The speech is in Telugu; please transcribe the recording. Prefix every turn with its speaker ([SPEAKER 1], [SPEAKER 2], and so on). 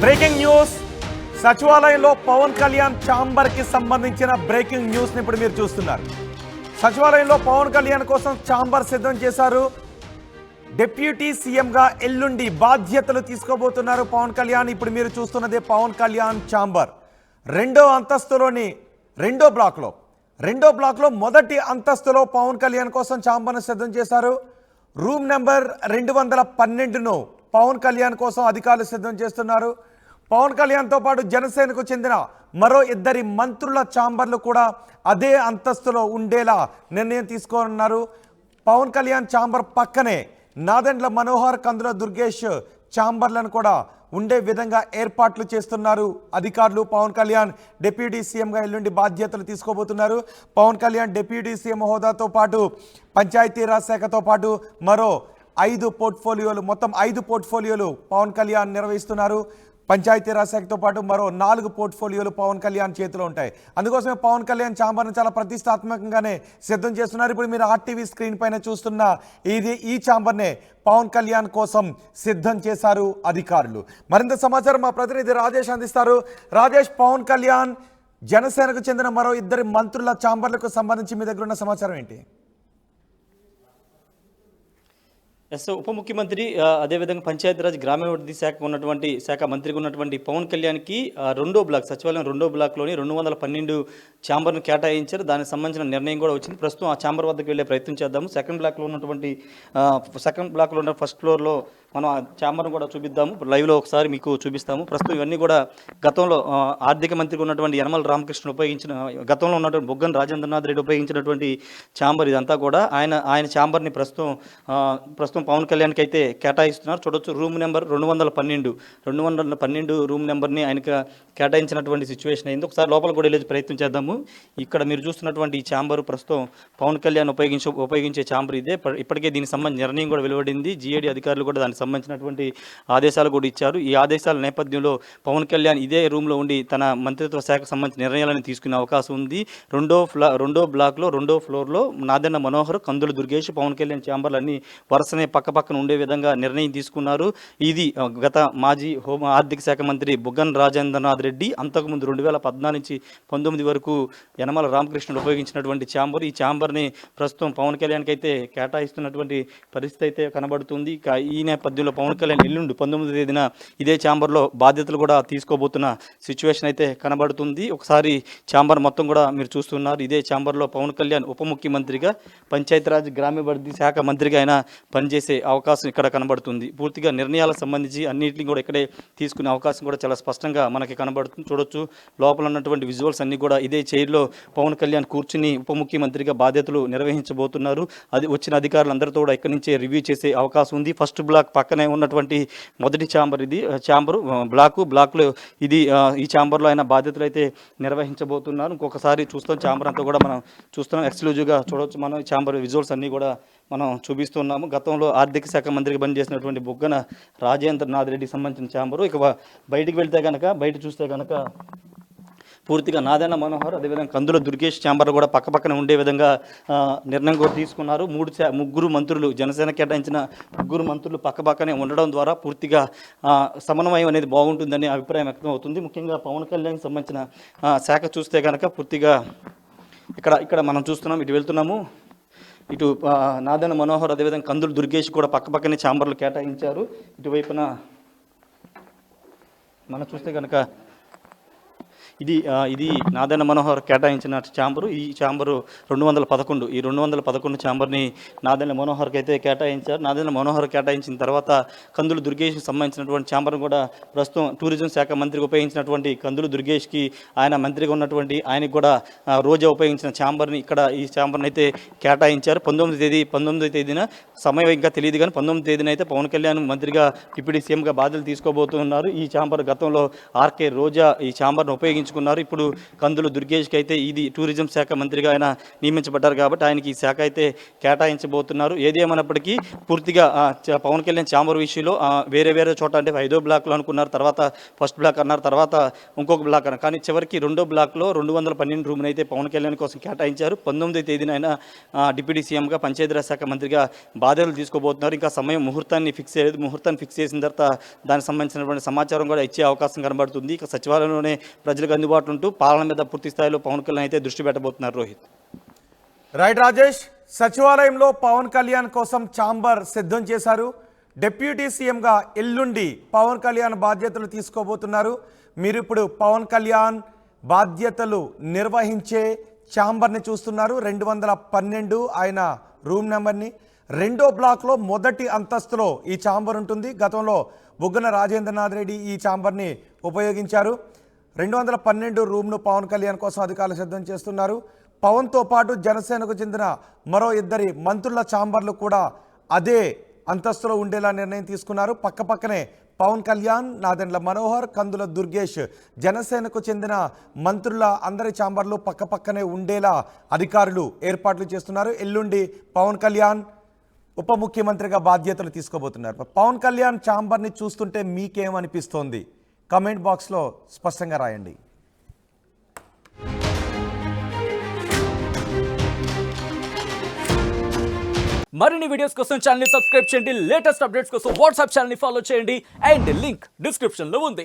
[SPEAKER 1] Breaking news. సచివాలయంలో పవన్ కళ్యాణ్ ఛాంబర్ కి సంబంధించిన బ్రేకింగ్ న్యూస్ ని ఇప్పుడు మీరు చూస్తున్నారు. సచివాలయంలో పవన్ కళ్యాణ్ కోసం ఛాంబర్ సిద్ధం చేశారు. డిప్యూటీ సీఎంగా ఎల్లుండి బాధ్యతలు తీసుకోబోతున్నారు పవన్ కళ్యాణ్. ఇప్పుడు మీరు చూస్తున్నదే పవన్ కళ్యాణ్ ఛాంబర్. రెండో అంతస్తులోని రెండో బ్లాక్లో మొదటి అంతస్తులో పవన్ కళ్యాణ్ కోసం ఛాంబర్ను సిద్ధం చేశారు. రూమ్ నెంబర్ 212ను పవన్ కళ్యాణ్ కోసం అధికారులు సిద్ధం చేస్తున్నారు. పవన్ కళ్యాణ్తో పాటు జనసేనకు చెందిన మరో 2 మంత్రుల ఛాంబర్లు కూడా అదే అంతస్తులో ఉండేలా నిర్ణయం తీసుకోనున్నారు. పవన్ కళ్యాణ్ ఛాంబర్ పక్కనే నాదెండ్ల మనోహర్, కందుల దుర్గేష్ ఛాంబర్లను కూడా ఉండే విధంగా ఏర్పాట్లు చేస్తున్నారు అధికారులు. పవన్ కళ్యాణ్ డిప్యూటీ సీఎంగా ఎల్లుండి బాధ్యతలు తీసుకోబోతున్నారు. పవన్ కళ్యాణ్ డిప్యూటీ సీఎం హోదాతో పాటు పంచాయతీరాజ్ శాఖతో పాటు మరో 5 పోర్ట్ఫోలియోలు, మొత్తం 5 పోర్ట్ఫోలియోలు పవన్ కళ్యాణ్ నిర్వహిస్తున్నారు. పంచాయతీరాజ్ శాఖతో పాటు మరో 4 పోర్ట్ఫోలియోలు పవన్ కళ్యాణ్ చేతిలో ఉంటాయి. అందుకోసమే పవన్ కళ్యాణ్ ఛాంబర్ను చాలా ప్రతిష్టాత్మకంగానే సిద్ధం చేస్తున్నారు. ఇప్పుడు మీరు ఆర్టీవీ స్క్రీన్ పైన చూస్తున్న ఈ ఛాంబర్నే పవన్ కళ్యాణ్ కోసం సిద్ధం చేశారు అధికారులు. మరింత సమాచారం మా ప్రతినిధి రాజేష్ అందిస్తారు. రాజేష్, పవన్ కళ్యాణ్ జనసేనకు చెందిన మరో 2 మంత్రుల ఛాంబర్లకు సంబంధించి మీ దగ్గర ఉన్న సమాచారం ఏంటి?
[SPEAKER 2] ఉప ముఖ్యమంత్రి అదేవిధంగా పంచాయతీరాజ్ గ్రామీణాభివృద్ధి శాఖ మంత్రిగా ఉన్నటువంటి పవన్ కళ్యాణ్కి రెండో బ్లాక్, సచివాలయం రెండో బ్లాక్లోని 212 ఛాంబర్ను కేటాయించారు. దానికి సంబంధించిన నిర్ణయం కూడా వచ్చింది. ప్రస్తుతం ఆ ఛాంబర్ వద్దకు వెళ్ళే ప్రయత్నం చేద్దాము. సెకండ్ బ్లాక్లో ఉన్న ఫస్ట్ ఫ్లోర్లో మనం ఆ ఛాంబర్ను కూడా చూపిద్దాము. లైవ్లో ఒకసారి మీకు చూపిస్తాము. ప్రస్తుతం ఇవన్నీ కూడా గతంలో ఆర్థిక మంత్రిగా ఉన్నటువంటి యనమల రామకృష్ణ గతంలో ఉన్నటువంటి బుగ్గన రాజేంద్రనాథ్ రెడ్డి ఉపయోగించినటువంటి ఛాంబర్ ఇదంతా కూడా. ఆయన ఛాంబర్ని ప్రస్తుతం పవన్ కళ్యాణ్కి అయితే కేటాయిస్తున్నారు. చూడొచ్చు, రూమ్ నెంబర్ 212 రూమ్ నెంబర్ని ఆయనకు కేటాయించినటువంటి సిచ్యువేషన్ అయింది. ఒకసారి లోపల కూడా వెళ్ళే ప్రయత్నం చేద్దాము. ఇక్కడ మీరు చూస్తున్నటువంటి ఈ ఛాంబర్ ప్రస్తుతం పవన్ కళ్యాణ్ ఉపయోగించే ఛాంబర్ ఇదే. ఇప్పటికే దీనికి సంబంధించిన నిర్ణయం కూడా వెలువడింది. జీఏడీ అధికారులు కూడా దానికి సంబంధించినటువంటి ఆదేశాలు కూడా ఇచ్చారు. ఈ ఆదేశాల నేపథ్యంలో పవన్ కళ్యాణ్ ఇదే రూమ్లో ఉండి తన మంత్రిత్వ శాఖకు సంబంధించిన నిర్ణయాలను తీసుకునే అవకాశం ఉంది. రెండో బ్లాక్లో రెండో ఫ్లోర్లో నాదెండ్ల మనోహర్, కందుల దుర్గేష్ పవన్ కళ్యాణ్ ఛాంబర్లు అన్ని వరుసనే పక్కపక్కన ఉండే విధంగా నిర్ణయం తీసుకున్నారు. ఇది గత మాజీ ఆర్థిక శాఖ మంత్రి బుగ్గన రాజేంద్రనాథ్ రెడ్డి అంతకుముందు 2014 నుంచి 19 వరకు యనమల రామకృష్ణుడు ఉపయోగించినటువంటి ఛాంబర్. ఈ ఛాంబర్ని ప్రస్తుతం పవన్ కళ్యాణ్కి అయితే కేటాయిస్తున్నటువంటి పరిస్థితి అయితే కనబడుతుంది. ఈ నేపథ్యంలో పవన్ కళ్యాణ్ ఎల్లుండి 19వ తేదీన ఇదే ఛాంబర్లో బాధ్యతలు కూడా తీసుకోబోతున్న సిచ్యువేషన్ అయితే కనబడుతుంది. ఒకసారి ఛాంబర్ మొత్తం కూడా మీరు చూస్తున్నారు. ఇదే ఛాంబర్లో పవన్ కళ్యాణ్ ఉప ముఖ్యమంత్రిగా, పంచాయతీరాజ్ గ్రామీణాభివృద్ధి శాఖ మంత్రిగా ఆయన పనిచేసే అవకాశం ఇక్కడ కనబడుతుంది. పూర్తిగా నిర్ణయాలకు సంబంధించి అన్నింటినీ కూడా ఇక్కడే తీసుకునే అవకాశం కూడా చాలా స్పష్టంగా మనకి కనబడుతుంది. చూడొచ్చు, లోపల ఉన్నటువంటి విజువల్స్ అన్నీ కూడా ఇదే చైర్లో పవన్ కళ్యాణ్ కూర్చుని ఉప ముఖ్యమంత్రిగా బాధ్యతలు నిర్వహించబోతున్నారు. అది వచ్చిన అధికారులందరితో కూడా ఇక్కడి నుంచే రివ్యూ చేసే అవకాశం ఉంది. ఫస్ట్ బ్లాక్ పక్కనే ఉన్నటువంటి మొదటి ఛాంబర్ ఇది. బ్లాక్లో ఇది. ఈ ఛాంబర్లో ఆయన బాధ్యతలు అయితే నిర్వహించబోతున్నారు. ఇంకొకసారి చూస్తాం ఛాంబర్ అంతా కూడా మనం చూస్తున్నాం. ఎక్స్క్లూజివ్గా చూడవచ్చు మనం ఈ ఛాంబర్ విజువల్స్ అన్నీ కూడా మనం చూపిస్తున్నాము. గతంలో ఆర్థిక శాఖ మంత్రికి పనిచేసినటువంటి బుగ్గన రాజేంద్రనాథ్ రెడ్డికి సంబంధించిన ఛాంబరు. ఇక బయటికి వెళ్తే బయట చూస్తే కనుక పూర్తిగా నాదెండ్ల మనోహర్, అదేవిధంగా కందుల దుర్గేష్ ఛాంబర్ కూడా పక్కపక్కన ఉండే విధంగా నిర్ణయం కూడా తీసుకున్నారు. ముగ్గురు మంత్రులు, జనసేన కేటాయించిన 3 మంత్రులు పక్కపక్కనే ఉండడం ద్వారా పూర్తిగా సమన్వయం అనేది బాగుంటుందని అభిప్రాయం వ్యక్తం అవుతుంది. ముఖ్యంగా పవన్ కళ్యాణ్కి సంబంధించిన శాఖ చూస్తే కనుక పూర్తిగా ఇక్కడ మనం చూస్తున్నాం. ఇటు వెళ్తున్నాము. ఇటు నాదెండ్ల మనోహర్, అదేవిధంగా కందుల దుర్గేష్ కూడా పక్కపక్కనే ఛాంబర్లు కేటాయించారు. ఇటువైపున మనం చూస్తే కనుక ఇది నాదెండ్ల మనోహర్ కేటాయించిన ఛాంబరు. ఈ ఛాంబరు 211. ఈ 211 ఛాంబర్ని నాదెండ్ల మనోహర్కి అయితే కేటాయించారు. నాదెండ్ల మనోహర్ కేటాయించిన తర్వాత కందుల దుర్గేష్కి సంబంధించినటువంటి ఛాంబర్ను కూడా ప్రస్తుతం టూరిజం శాఖ మంత్రికి ఉపయోగించినటువంటి కందుల దుర్గేష్కి, ఆయన మంత్రిగా ఉన్నటువంటి ఆయనకు కూడా రోజా ఉపయోగించిన ఛాంబర్ని ఈ ఛాంబర్ని అయితే కేటాయించారు. 19వ తేదీన సమయం ఇంకా తెలియదు కానీ 19వ తేదీన అయితే పవన్ కళ్యాణ్ మంత్రిగా డిప్యూటీ సీఎంగా బాధ్యతలు తీసుకోబోతున్నారు. ఈ ఛాంబర్ గతంలో ఆర్కే రోజా ఈ ఛాంబర్ను ఉపయోగించి ఉపయోగించుకున్నారు. ఇప్పుడు కందులు దుర్గేష్కి అయితే ఇది టూరిజం శాఖ మంత్రిగా ఆయన నియమించబడ్డారు కాబట్టి ఆయనకి ఈ శాఖ అయితే కేటాయించబోతున్నారు. ఏదేమైనప్పటికీ పూర్తిగా పవన్ కళ్యాణ్ ఛాంబర్ విషయంలో వేరే వేరే చోట అంటే 5వ బ్లాక్లో అనుకున్నారు, తర్వాత ఫస్ట్ బ్లాక్ అన్నారు, తర్వాత ఇంకొక బ్లాక్ అన్నారు. కానీ చివరికి 2వ బ్లాక్లో 212 రూమ్ని అయితే పవన్ కళ్యాణ్ కోసం కేటాయించారు. 19వ తేదీన ఆయన డిప్యూటీ సీఎంగా పంచాయతీరాజ్ శాఖ మంత్రిగా బాధ్యతలు తీసుకోబోతున్నారు. ఇంకా సమయం ముహూర్తాన్ని ఫిక్స్ చేయలేదు. ముహూర్తాన్ని ఫిక్స్ చేసిన తర్వాత దానికి సంబంధించినటువంటి సమాచారం కూడా ఇచ్చే అవకాశం కనబడుతుంది. ఇక సచివాలయంలోనే ప్రజలకు అందుబాటులో ఉంటూ పాలన మీద పూర్తి స్థాయిలో పవన్ కళ్యాణ్ అయితే దృష్టి పెట్టబోతున్నారు. రోహిత్.
[SPEAKER 1] రైట్ రాజేష్, సచివాలయంలో పవన్ కళ్యాణ్ కోసం ఛాంబర్ సిద్ధం చేశారు. డిప్యూటీ సీఎంగా ఎల్లుండి పవన్ కళ్యాణ్ బాధ్యతలు తీసుకోబోతున్నారు. మీరు ఇప్పుడు పవన్ కళ్యాణ్ బాధ్యతలు నిర్వహించే ఛాంబర్ని చూస్తున్నారు. 212 ఆయన రూమ్ నెంబర్ని. 2వ బ్లాక్లో మొదటి అంతస్తులో ఈ ఛాంబర్ ఉంటుంది. గతంలో బుగ్గన రాజేంద్రనాథ్ రెడ్డి ఈ ఛాంబర్ని ఉపయోగించారు. 212 రూమ్ను పవన్ కళ్యాణ్ కోసం అధికారులు సిద్ధం చేస్తున్నారు. పవన్తో పాటు జనసేనకు చెందిన మరో 2 మంత్రుల ఛాంబర్లు కూడా అదే అంతస్తులో ఉండేలా నిర్ణయం తీసుకున్నారు. పక్కపక్కనే పవన్ కళ్యాణ్, నాదెండ్ల మనోహర్, కందుల దుర్గేష్, జనసేనకు చెందిన మంత్రుల అందరి ఛాంబర్లు పక్కపక్కనే ఉండేలా అధికారులు ఏర్పాట్లు చేస్తున్నారు. ఎల్లుండి పవన్ కళ్యాణ్ ఉప ముఖ్యమంత్రిగా బాధ్యతలు తీసుకోబోతున్నారు. పవన్ కళ్యాణ్ ఛాంబర్ని చూస్తుంటే మీకేమనిపిస్తోంది? కమెంట్ బాక్స్లో స్పష్టంగా రాయండి.
[SPEAKER 3] మరిన్ని వీడియోస్ కోసం ఛానల్ ని సబ్స్క్రైబ్ చేయండి. లేటెస్ట్ అప్డేట్స్ కోసం వాట్సాప్ ఛానల్ ని ఫాలో చేయండి. అండ్ లింక్ డిస్క్రిప్షన్ లో ఉంది.